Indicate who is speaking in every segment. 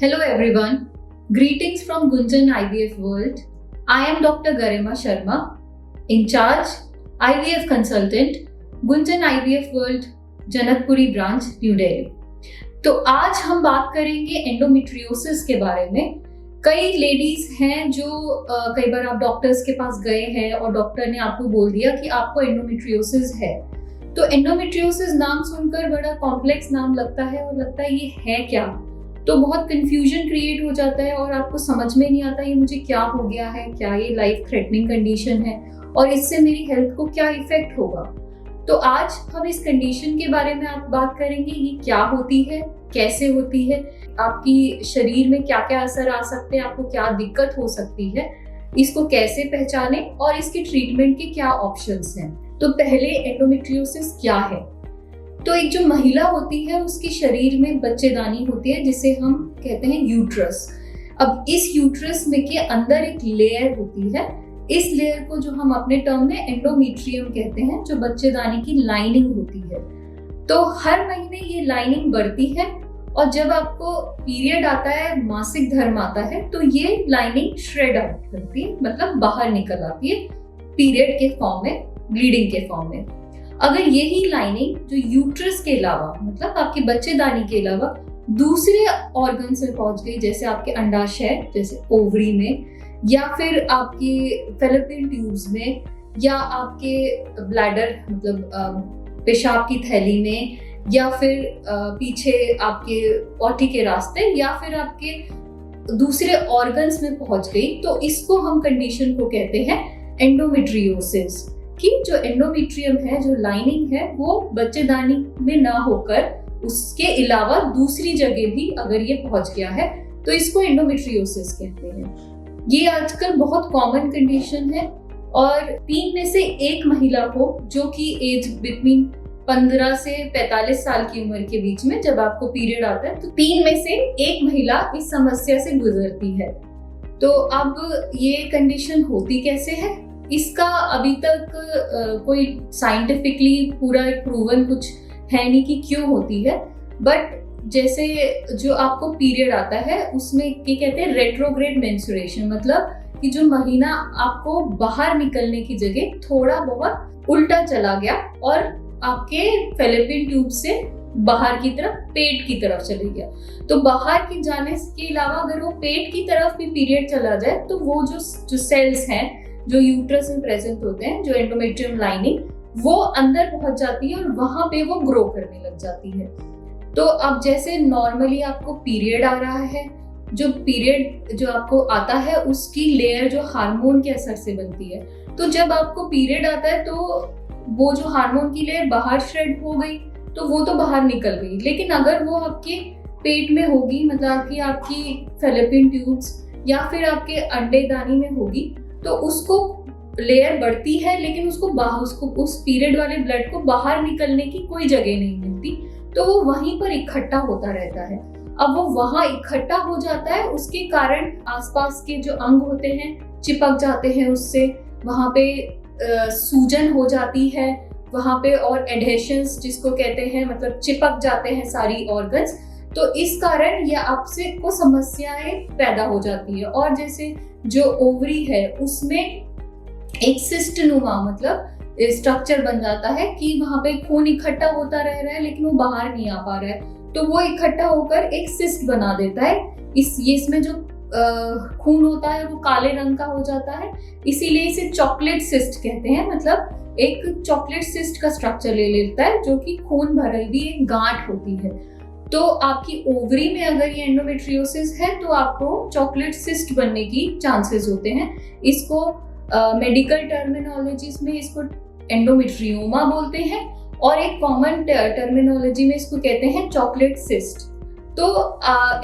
Speaker 1: Hello everyone, greetings from Gunjan IVF World. I am Dr. Garima Sharma, in charge, IVF consultant, Gunjan IVF World, Janakpuri branch, new Delhi. तो आज हम बात करेंगे endometriosis के बारे में। कई लेडीज हैं जो कई बार आप डॉक्टर्स के पास गए हैं और डॉक्टर ने आपको बोल दिया कि आपको एंडोमेट्रियोसिस है। तो एंडोमेट्रियोसिस नाम सुनकर बड़ा कॉम्प्लेक्स नाम लगता है और लगता है ये है क्या, तो बहुत कंफ्यूजन क्रिएट हो जाता है और आपको समझ में नहीं आता ये मुझे क्या हो गया है, क्या ये लाइफ थ्रेटनिंग कंडीशन है और इससे मेरी हेल्थ को क्या इफेक्ट होगा। तो आज हम इस कंडीशन के बारे में आप बात करेंगे, ये क्या होती है, कैसे होती है, आपकी शरीर में क्या क्या असर आ सकते हैं, आपको क्या दिक्कत हो सकती है, इसको कैसे पहचाने और इसके ट्रीटमेंट के क्या ऑप्शंस हैं। तो पहले एंडोमेट्रियोसिस क्या है। तो एक जो महिला होती है उसके शरीर में बच्चेदानी होती है जिसे हम कहते हैं यूट्रस। अब इस यूट्रस में के अंदर एक लेयर होती है, इस लेयर को जो हम अपने टर्म में एंडोमेट्रियम कहते हैं, जो बच्चेदानी की लाइनिंग होती है। तो हर महीने ये लाइनिंग बढ़ती है और जब आपको पीरियड आता है, मासिक धर्म आता है, तो ये लाइनिंग श्रेड आउट करती है, मतलब बाहर निकल आती है पीरियड के फॉर्म में, ब्लीडिंग के फॉर्म में। अगर यही लाइनिंग जो यूट्रस के अलावा, मतलब आपके बच्चेदानी के अलावा दूसरे ऑर्गन्स में पहुंच गई, जैसे आपके अंडाशय, जैसे ओवरी में, या फिर आपके फैलोपियन ट्यूब्स में, या आपके ब्लैडर मतलब पेशाब की थैली में, या फिर पीछे आपके पॉटी के रास्ते, या फिर आपके दूसरे ऑर्गन्स में पहुंच गई, तो इसको हम कंडीशन को कहते हैं एंडोमेट्रियोसिस। कि जो एंडोमेट्रियम है, जो लाइनिंग है, वो बच्चेदानी में ना होकर उसके अलावा दूसरी जगह भी अगर ये पहुंच गया है तो इसको एंडोमेट्रियोसिस कहते हैं। ये आजकल बहुत कॉमन कंडीशन है और 3 में से 1 महिला को, जो कि एज बिटवीन 15 से 45 साल की उम्र के बीच में जब आपको पीरियड आता है, तो 3 में से 1 महिला इस समस्या से गुजरती है। तो अब ये कंडीशन होती कैसे है, इसका अभी तक कोई साइंटिफिकली पूरा प्रूवन कुछ है नहीं कि क्यों होती है। बट जैसे जो आपको पीरियड आता है उसमें क्या कहते हैं, रेट्रोग्रेड मेंस्ट्रुएशन, मतलब कि जो महीना आपको बाहर निकलने की जगह थोड़ा बहुत उल्टा चला गया और आपके फैलोपियन ट्यूब से बाहर की तरफ, पेट की तरफ चले गया। तो बाहर की जाने के अलावा अगर वो पेट की तरफ भी पीरियड चला जाए तो वो जो सेल्स हैं जो यूट्रस में प्रेजेंट होते हैं, जो एंडोमेट्रियम लाइनिंग, वो अंदर पहुंच जाती है और वहां पे वो ग्रो करने लग जाती है। तो अब जैसे नॉर्मली आपको पीरियड आ रहा है, जो पीरियड जो आपको आता है उसकी लेयर जो हार्मोन के असर से बनती है, तो जब आपको पीरियड आता है तो वो जो हार्मोन की लेयर बाहर श्रेड हो गई तो वो तो बाहर निकल गई, लेकिन अगर वो आपके पेट में होगी, मतलब कि आपकी फैलोपियन ट्यूब्स या फिर आपके अंडेदानी में होगी, तो उसको लेयर बढ़ती है लेकिन उसको उस पीरियड वाले ब्लड को बाहर निकलने की कोई जगह नहीं मिलती, तो वो वहीं पर इकट्ठा होता रहता है। अब वो वहां इकट्ठा हो जाता है, उसके कारण आसपास के जो अंग होते हैं चिपक जाते हैं उससे, वहां पे सूजन हो जाती है वहां पे, और एडहेशंस जिसको कहते हैं, मतलब चिपक जाते हैं सारी ऑर्गन्स। तो इस कारण ये आपसे को समस्याएं पैदा हो जाती है। और जैसे जो ओवरी है उसमें एक सिस्ट नुमा मतलब स्ट्रक्चर बन जाता है कि वहां पे खून इकट्ठा होता रह रहा है लेकिन वो बाहर नहीं आ पा रहा है, तो वो इकट्ठा होकर एक सिस्ट बना देता है। इसमें जो खून होता है वो काले रंग का हो जाता है, इसीलिए इसे चॉकलेट सिस्ट कहते हैं। मतलब एक चॉकलेट सिस्ट का स्ट्रक्चर ले लेता है, जो कि खून भरी हुई एक गांठ होती है। तो आपकी ओवरी में अगर ये एंडोमेट्रियोसिस है तो आपको चॉकलेट सिस्ट बनने की चांसेस होते हैं। इसको मेडिकल टर्मिनोलॉजीज में इसको एंडोमेट्रियोमा बोलते हैं और एक कॉमन टर्मिनोलॉजी में इसको कहते हैं चॉकलेट सिस्ट। तो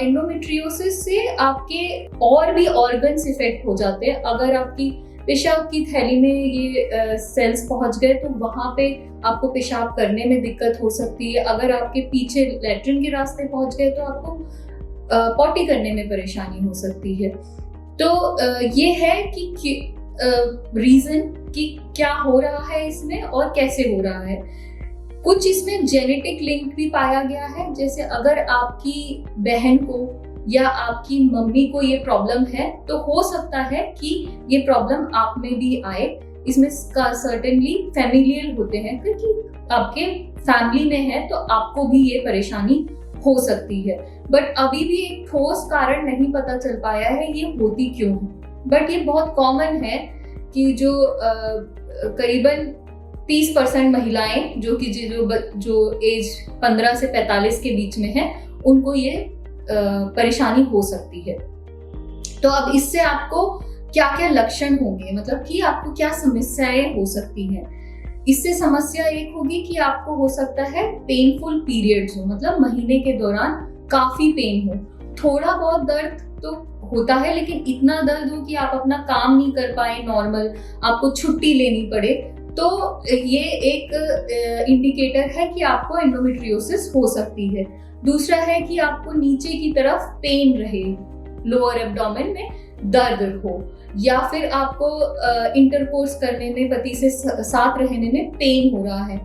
Speaker 1: एंडोमेट्रियोसिस से आपके और भी ऑर्गन्स इफेक्ट हो जाते हैं। अगर आपकी पेशाब की थैली में ये सेल्स पहुंच गए तो वहां पे आपको पेशाब करने में दिक्कत हो सकती है। अगर आपके पीछे लैट्रिन के रास्ते पहुंच गए तो आपको पॉटी करने में परेशानी हो सकती है। तो ये है कि रीजन कि क्या हो रहा है इसमें और कैसे हो रहा है। कुछ इसमें जेनेटिक लिंक भी पाया गया है, जैसे अगर आपकी बहन को या आपकी मम्मी को ये प्रॉब्लम है, तो हो सकता है कि ये प्रॉब्लम आप में भी आए। इसमें सर्टेनली फैमिलियल होते हैं, क्योंकि आपके फैमिली में है तो आपको भी ये परेशानी हो सकती है। बट अभी भी एक ठोस कारण नहीं पता चल पाया है ये होती क्यों है। बट ये बहुत कॉमन है कि जो करीबन 30% महिलाएं जो कि जो एज 15 से 45 के बीच में है, उनको ये परेशानी हो सकती है। तो अब इससे आपको क्या क्या लक्षण होंगे, मतलब कि आपको क्या समस्याएं हो सकती हैं। इससे समस्या एक होगी कि आपको हो सकता है पेनफुल पीरियड्स हो, मतलब महीने के दौरान काफी पेन हो। थोड़ा बहुत दर्द तो होता है, लेकिन इतना दर्द हो कि आप अपना काम नहीं कर पाए नॉर्मल, आपको छुट्टी लेनी पड़े, तो ये एक इंडिकेटर है कि आपको एंडोमेट्रियोसिस हो सकती है। दूसरा है कि आपको नीचे की तरफ पेन रहे, लोअर एब्डोमेन में दर्द हो, या फिर आपको इंटरकोर्स करने में, पति से साथ रहने में पेन हो रहा है।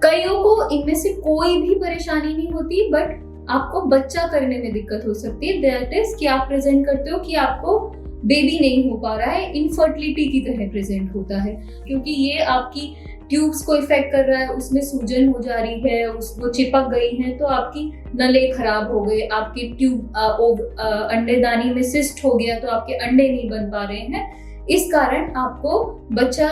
Speaker 1: कईयों को इनमें से कोई भी परेशानी नहीं होती, बट आपको बच्चा करने में दिक्कत हो सकती है। दैट इज कि आप प्रेजेंट करते हो कि आपको बेबी नहीं हो पा रहा है, इनफर्टिलिटी की तरह प्रेजेंट होता है, क्योंकि ये आपकी ट्यूब्स को इफेक्ट कर रहा है, उसमें सूजन हो जा रही है, वो चिपक गई है, तो आपकी नले खराब हो गए, आपके ट्यूब अंडेदानी में सिस्ट हो गया, तो आपके अंडे नहीं बन पा रहे हैं। इस कारण आपको बच्चा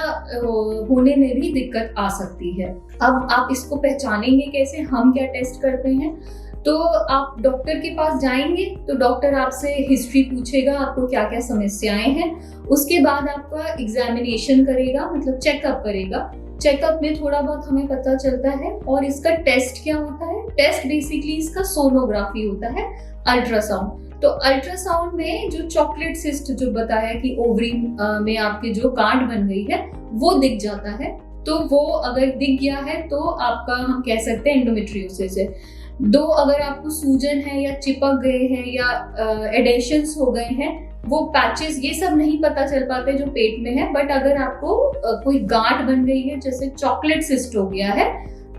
Speaker 1: होने में भी दिक्कत आ सकती है। अब आप इसको पहचानेंगे कैसे, हम क्या टेस्ट करते हैं। तो आप डॉक्टर के पास जाएंगे तो डॉक्टर आपसे हिस्ट्री पूछेगा, आपको क्या क्या समस्याएं हैं। उसके बाद आपका एग्जामिनेशन करेगा, मतलब चेकअप करेगा। चेकअप में थोड़ा बहुत हमें पता चलता है। और इसका टेस्ट क्या होता है, टेस्ट बेसिकली इसका सोनोग्राफी होता है, अल्ट्रासाउंड। तो अल्ट्रासाउंड में जो चॉकलेट सिस्ट जो बताया कि ओवरी में आपके जो गांठ बन गई है वो दिख जाता है। तो वो अगर दिख गया है तो आपका हम कह सकते हैं एंडोमेट्रियोसिस है। दो अगर आपको सूजन है या चिपक गए हैं या एडेशंस हो गए हैं, वो पैचेस, ये सब नहीं पता चल पाते जो पेट में है। बट अगर आपको कोई गांठ बन गई है, जैसे चॉकलेट सिस्ट हो गया है,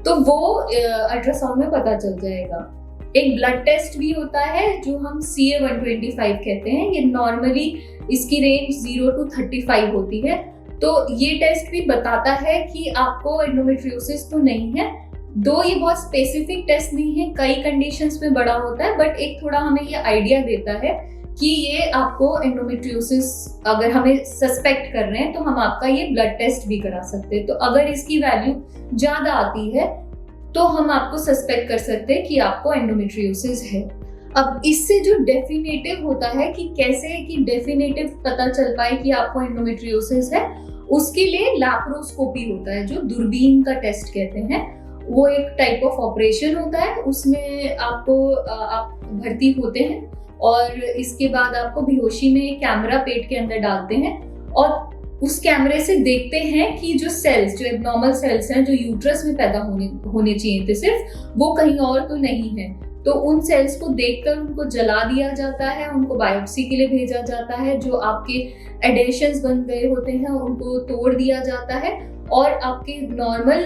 Speaker 1: तो वो अल्ट्रासाउंड में पता चल जाएगा। एक ब्लड टेस्ट भी होता है जो हम CA-125 कहते हैं। ये नॉर्मली इसकी रेंज 0 to 35 होती है। तो ये टेस्ट भी बताता है कि आपको एंडोमेट्रियोसिस तो नहीं है। दो ये बहुत स्पेसिफिक टेस्ट नहीं है, कई कंडीशंस में बड़ा होता है, बट एक थोड़ा हमें ये आइडिया देता है कि ये आपको एंडोमेट्रियोसिस अगर हमें सस्पेक्ट कर रहे हैं तो हम आपका ये ब्लड टेस्ट भी करा सकते हैं। तो अगर इसकी वैल्यू ज्यादा आती है तो हम आपको सस्पेक्ट कर सकते हैं कि आपको एंडोमेट्रियोसिस है। अब इससे जो डेफिनेटिव होता है कि कैसे कि डेफिनेटिव पता चल पाए कि आपको एंडोमेट्रियोसिस है, उसके लिए लैप्रोस्कोपी होता है, जो दूरबीन का टेस्ट कहते हैं। वो एक टाइप ऑफ ऑपरेशन होता है। उसमें आपको आप भर्ती होते हैं और इसके बाद आपको बेहोशी में कैमरा पेट के अंदर डालते हैं और उस कैमरे से देखते हैं कि जो सेल्स, जो एब्नॉर्मल सेल्स हैं जो यूट्रस में पैदा होने चाहिए थे सिर्फ, वो कहीं और तो नहीं है। तो उन सेल्स को देखकर उनको जला दिया जाता है, उनको बायोप्सी के लिए भेजा जाता है। जो आपके एडेशंस बन गए होते हैं उनको तोड़ दिया जाता है और आपके नॉर्मल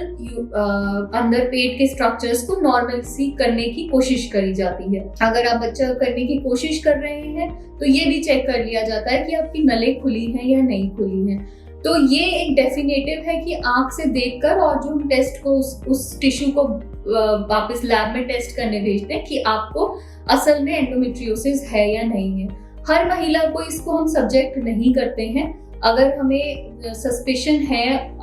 Speaker 1: अंदर पेट के स्ट्रक्चर्स को नॉर्मल सी करने की कोशिश करी जाती है। अगर आप बच्चा करने की कोशिश कर रहे हैं तो ये भी चेक कर लिया जाता है कि आपकी नलें खुली हैं या नहीं खुली हैं। तो ये एक डेफिनेटिव है कि आंख से देखकर, और जो हम टेस्ट को उस टिश्यू को वापस लैब में टेस्ट करने भेजते हैं कि आपको असल में एंडोमेट्रियोसिस है या नहीं है। हर महिला को इसको हम सब्जेक्ट नहीं करते हैं। अगर हमें सस्पिशन है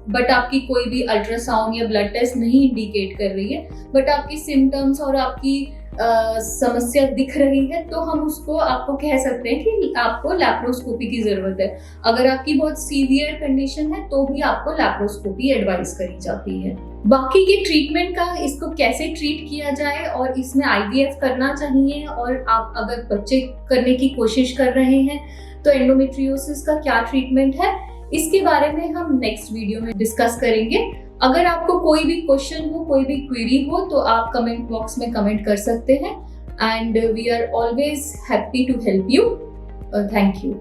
Speaker 1: बट आपकी कोई भी अल्ट्रासाउंड या ब्लड टेस्ट नहीं इंडिकेट कर रही है, बट आपकी सिम्टम्स और आपकी समस्या दिख रही है, तो हम उसको आपको कह सकते हैं कि आपको लैप्रोस्कोपी की जरूरत है। अगर आपकी बहुत सीवियर कंडीशन है तो भी आपको लैप्रोस्कोपी एडवाइस करी जाती है। बाकी ये ट्रीटमेंट का, इसको कैसे ट्रीट किया जाए और इसमें IVF करना चाहिए, और आप अगर बच्चे करने की कोशिश कर रहे हैं तो एंडोमेट्रियोसिस का क्या ट्रीटमेंट है, इसके बारे में हम नेक्स्ट वीडियो में डिस्कस करेंगे। अगर आपको कोई भी क्वेश्चन हो, कोई भी क्वेरी हो, तो आप कमेंट बॉक्स में कमेंट कर सकते हैं। And we are always happy to help you. Thank you.